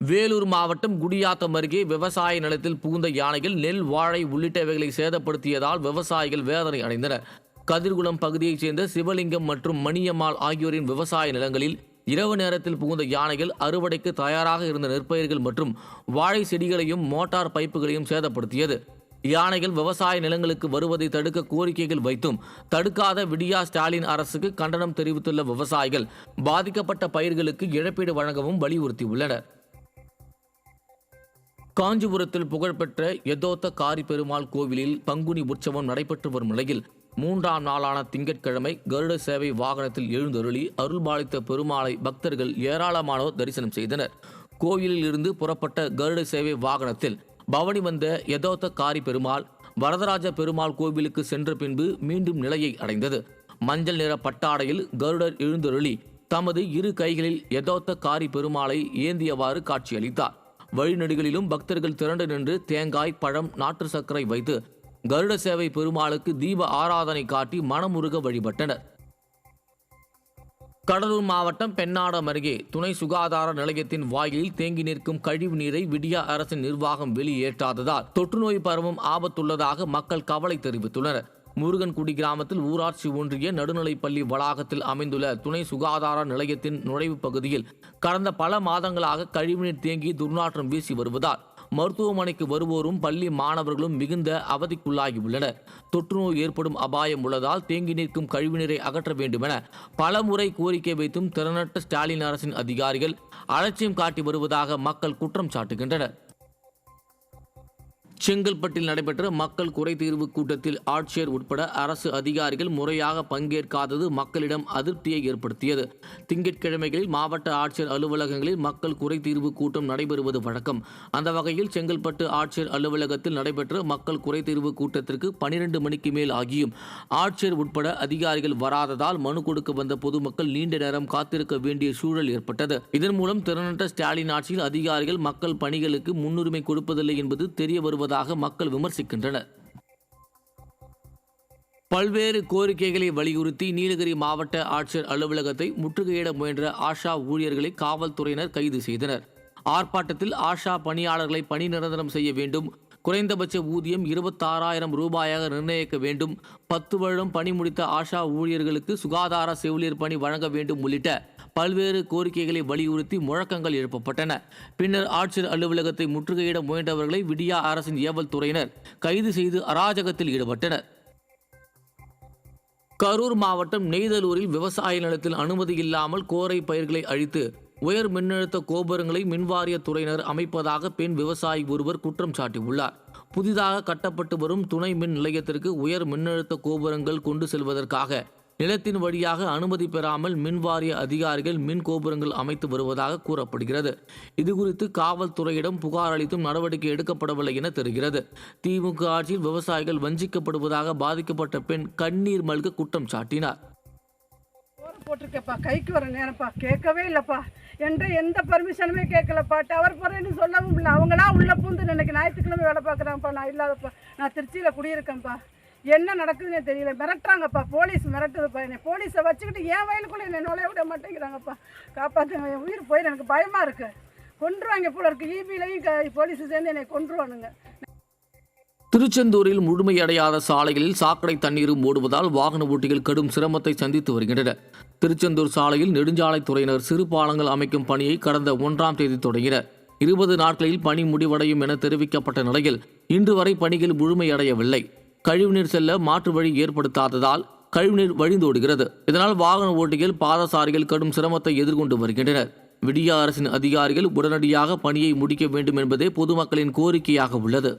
வேலூர் மாவட்டம் குடியாத்தம் அருகே விவசாய நிலத்தில் புகுந்த யானைகள் நெல், வாழை உள்ளிட்டவைகளை சேதப்படுத்தியதால் விவசாயிகள் வேதனை அடைந்தனர். கதிர்குளம் பகுதியைச் சேர்ந்த சிவலிங்கம் மற்றும் மணியம்மாள் ஆகியோரின் விவசாய நிலங்களில் இரவு நேரத்தில் புகுந்த யானைகள் அறுவடைக்கு தயாராக இருந்த நெற்பயிர்கள் மற்றும் வாழை செடிகளையும் மோட்டார் பைப்புகளையும் சேதப்படுத்தியது. யானைகள் விவசாய நிலங்களுக்கு வருவதை தடுக்க கோரிக்கைகள் வைத்தும் தடுக்காத விடியா ஸ்டாலின் அரசுக்கு கண்டனம் தெரிவித்துள்ள விவசாயிகள் பாதிக்கப்பட்ட பயிர்களுக்கு இழப்பீடு வழங்கவும் வலியுறுத்தியுள்ளனர். காஞ்சிபுரத்தில் புகழ்பெற்ற யதோத்த காரி பெருமாள் கோவிலில் பங்குனி உற்சவம் நடைபெற்று வரும் நிலையில் 3ஆம் நாளான திங்கட்கிழமை கருட சேவை வாகனத்தில் எழுந்தருளி அருள்பாலித்த பெருமாளை பக்தர்கள் ஏராளமானோர் தரிசனம் செய்தனர். கோவிலில் இருந்து புறப்பட்ட கருட சேவை வாகனத்தில் பவனி வந்த யதோத்த காரி பெருமாள் வரதராஜ பெருமாள் கோவிலுக்கு சென்ற பின்பு மீண்டும் நிலையை அடைந்தது. மஞ்சள் நிற பட்டாடையில் கருடர் எழுந்தருளி தமது இரு கைகளில் யதோத்த காரி பெருமாளை ஏந்தியவாறு காட்சியளித்தார். வழிநெடுகளிலும் பக்தர்கள் திரண்டு நின்று தேங்காய், பழம், நாட்டு சர்க்கரை வைத்து கருட சேவை பெருமாளுக்கு தீப ஆராதனை காட்டி மனமுருக வழிபட்டனர். கடலூர் மாவட்டம் பெண்ணாடம் அருகே துணை சுகாதார நிலையத்தின் வாயிலில் தேங்கி நிற்கும் கழிவு நீரை விடியா அரசின் நிர்வாகம் வெளியேற்றாததால் தொற்றுநோய் பரவும் ஆபத்துள்ளதாக மக்கள் கவலை தெரிவித்துள்ளனர். முருகன்குடி கிராமத்தில் ஊராட்சி ஒன்றிய நடுநிலைப்பள்ளி வளாகத்தில் அமைந்துள்ள துணை சுகாதார நிலையத்தின் நுழைவு பகுதியில் கடந்த பல மாதங்களாக கழிவுநீர் தேங்கி துர்நாற்றம் வீசி வருவதால் மருத்துவமனைக்கு வருவோரும் பள்ளி மாணவர்களும் மிகுந்த அவதிக்குள்ளாகியுள்ளனர். தொற்றுநோய் ஏற்படும் அபாயம் உள்ளதால் தேங்கி நிற்கும் கழிவுநீரை அகற்ற வேண்டுமென பலமுறை கோரிக்கை வைத்தும் திறனற்ற ஸ்டாலின் அரசின் அதிகாரிகள் அலட்சியம் காட்டி வருவதாக மக்கள் குற்றம் சாட்டுகின்றனர். செங்கல்பட்டில் நடைபெற்ற மக்கள் குறைதீர்வு கூட்டத்தில் ஆட்சியர் உட்பட அரசு அதிகாரிகள் முறையாக பங்கேற்காதது மக்களிடம் அதிருப்தியை ஏற்படுத்தியது. திங்கட்கிழமைகளில் மாவட்ட ஆட்சியர் அலுவலகங்களில் மக்கள் குறைதீர்வு கூட்டம் நடைபெறுவது வழக்கம். அந்த வகையில் செங்கல்பட்டு ஆட்சியர் அலுவலகத்தில் நடைபெற்ற மக்கள் குறைதீர்வு கூட்டத்திற்கு 12 மணிக்கு மேல் ஆகியும் ஆட்சியர் உட்பட அதிகாரிகள் வராததால் மனு கொடுக்க வந்த பொதுமக்கள் நீண்ட நேரம் காத்திருக்க வேண்டிய சூழல் ஏற்பட்டது. இதன் மூலம் திறனற்ற ஸ்டாலின் ஆட்சியில் அதிகாரிகள் மக்கள் பணிகளுக்கு முன்னுரிமை கொடுப்பதில்லை என்பது தெரிய வருவதாக மக்கள் விமர்சிக்கின்றனர். பல்வேறு கோரிக்கைகளை வலியுறுத்தி நீலகிரி மாவட்ட ஆட்சியர் அலுவலகத்தை முற்றுகையிட முயன்ற ஆஷா ஊழியர்களை காவல்துறையினர் கைது செய்தனர். ஆர்ப்பாட்டத்தில் ஆஷா பணியாளர்களை பணி நிரந்தரம் செய்ய வேண்டும், குறைந்தபட்ச ஊதியம் 26,000 ரூபாயாக நிர்ணயிக்க வேண்டும், 10 வருடம் பணி முடித்த ஆஷா ஊழியர்களுக்கு சுகாதார செவிலியர் பணி வழங்க வேண்டும் உள்ளிட்ட பல்வேறு கோரிக்கைகளை வலியுறுத்தி முழக்கங்கள் எழுப்பப்பட்டன. பின்னர் ஆட்சியர் அலுவலகத்தை முற்றுகையிட முயன்றவர்களை விடியா அரசின் ஏவல் துறையினர் கைது செய்து அராஜகத்தில் ஈடுபட்டனர். கரூர் மாவட்டம் நெய்தலூரில் விவசாய நிலத்தில் அனுமதி இல்லாமல் கோரை பயிர்களை அழித்து உயர் மின்னழுத்த கோபுரங்களை மின்வாரிய துறையினர் அமைப்பதாக பெண் விவசாயி ஒருவர் குற்றம் சாட்டியுள்ளார். புதிதாக கட்டப்பட்டு வரும் துணை மின் நிலையத்திற்கு உயர் மின்னழுத்த கோபுரங்கள் கொண்டு செல்வதற்காக நிலத்தின் வழியாக அனுமதி பெறாமல் மின்வாரிய அதிகாரிகள் மின் கோபுரங்கள் அமைத்து வருவதாக கூறப்படுகிறது. இதுகுறித்து காவல்துறையிடம் புகார் அளித்தும் நடவடிக்கை எடுக்கப்படவில்லை என தெரிகிறது. திமுக ஆட்சியில் விவசாயிகள் வஞ்சிக்கப்படுவதாக பாதிக்கப்பட்ட பெண் கண்ணீர் மல்க குற்றம் சாட்டினார். போட்டிருக்கப்பா, கைக்கு வர நேரப்பா, கேட்கவே இல்லைப்பா, என்ற எந்த பர்மிஷனுமே கேட்கலப்பா, டவர் போறேன்னு சொல்லவும் இல்லை. அவங்களா உள்ள பூந்து இன்னைக்கு ஞாயிற்றுக்கிழமை வேலை பார்க்குறாங்கப்பா, நான் இல்லாதப்பா, நான் திருச்சியில் குடியிருக்கேன்ப்பா, என்ன நடக்குதுன்னே தெரியல, மிரட்டுறாங்கப்பா, போலீஸ் மிரட்டுதுப்பா, என்னை போலீஸை வச்சுக்கிட்டு என் வயலுக்குள்ளே என்னை நுழைய விட மாட்டேங்கிறாங்கப்பா, காப்பாற்றுங்க, என் உயிர் போயிடும், எனக்கு பயமாக இருக்குது, கொன்றுவாங்க போல இருக்குது, ஈபிலையும் போலீஸு சேர்ந்து என்னை கொன்றுவானுங்க. திருச்செந்தூரில் முழுமையடையாத சாலைகளில் சாக்கடை தண்ணீரும் ஓடுவதால் வாகன ஓட்டிகள் கடும் சிரமத்தை சந்தித்து வருகின்றனர். திருச்செந்தூர் சாலையில் நெடுஞ்சாலைத்துறையினர் சிறு பாலங்கள் அமைக்கும் பணியை கடந்த 1ஆம் தேதி தொடங்கினர். 20 நாட்களில் பணி முடிவடையும் என தெரிவிக்கப்பட்ட நிலையில் இன்று வரை பணிகள் முழுமையடையவில்லை. கழிவுநீர் செல்ல மாற்று வழி ஏற்படுத்தாததால் கழிவுநீர் வழிந்தோடுகிறது. இதனால் வாகன ஓட்டிகள், பாதசாரிகள் கடும் சிரமத்தை எதிர்கொண்டு வருகின்றனர். விடியா அரசின் அதிகாரிகள் உடனடியாக பணியை முடிக்க வேண்டும் என்பதே பொதுமக்களின் கோரிக்கையாக உள்ளது.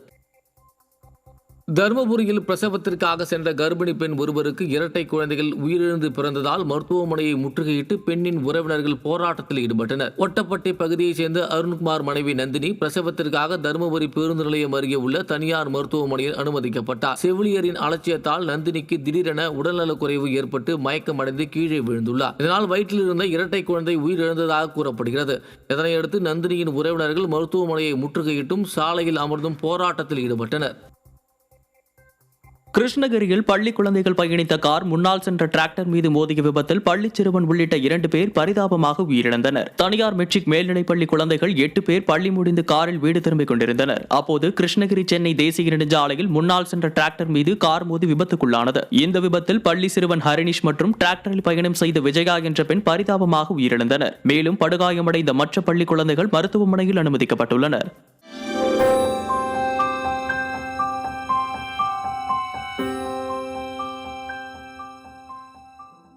தருமபுரியில் பிரசவத்திற்காக சென்ற கர்ப்பிணி பெண் ஒருவருக்கு இரட்டை குழந்தைகள் உயிரிழந்து பிறந்ததால் மருத்துவமனையை முற்றுகையிட்டு பெண்ணின் உறவினர்கள் போராட்டத்தில் ஈடுபட்டனர். ஒட்டப்பட்டி பகுதியைச் சேர்ந்த அருண்குமார் மனைவி நந்தினி பிரசவத்திற்காக தருமபுரி பேருந்து நிலையம் அருகே உள்ள தனியார் மருத்துவமனையில் அனுமதிக்கப்பட்டார். செவிலியரின் அலட்சியத்தால் நந்தினிக்கு திடீரென உடல்நலக்குறைவு ஏற்பட்டு மயக்கமடைந்து கீழே விழுந்துள்ளார். இதனால் வயிற்றில் இருந்த இரட்டை குழந்தை உயிரிழந்ததாக கூறப்படுகிறது. இதனையடுத்து நந்தினியின் உறவினர்கள் மருத்துவமனையை முற்றுகையிட்டும் சாலையில் அமர்ந்தும் போராட்டத்தில் ஈடுபட்டனர். கிருஷ்ணகிரியில் பள்ளி குழந்தைகள் பயணித்த கார் முன்னால் சென்ற டிராக்டர் மீது மோதிய விபத்தில் பள்ளி சிறுவன் உள்ளிட்ட 2 பேர் பரிதாபமாக உயிரிழந்தனர். தனியார் மெட்ரிக் மேல்நிலைப்பள்ளி குழந்தைகள் 8 பேர் பள்ளி முடிந்து காரில் வீடு திரும்பிக் கொண்டிருந்தனர். அப்போது கிருஷ்ணகிரி சென்னை தேசிய நெடுஞ்சாலையில் முன்னால் சென்ற டிராக்டர் மீது கார் மோதி விபத்துக்குள்ளானது. இந்த விபத்தில் பள்ளி சிறுவன் ஹரினிஷ் மற்றும் டிராக்டரில் பயணம் செய்த விஜயா என்ற பெண் பரிதாபமாக உயிரிழந்தனர். மேலும் படுகாயமடைந்த மற்ற பள்ளி குழந்தைகள் மருத்துவமனையில் அனுமதிக்கப்பட்டுள்ளனர்.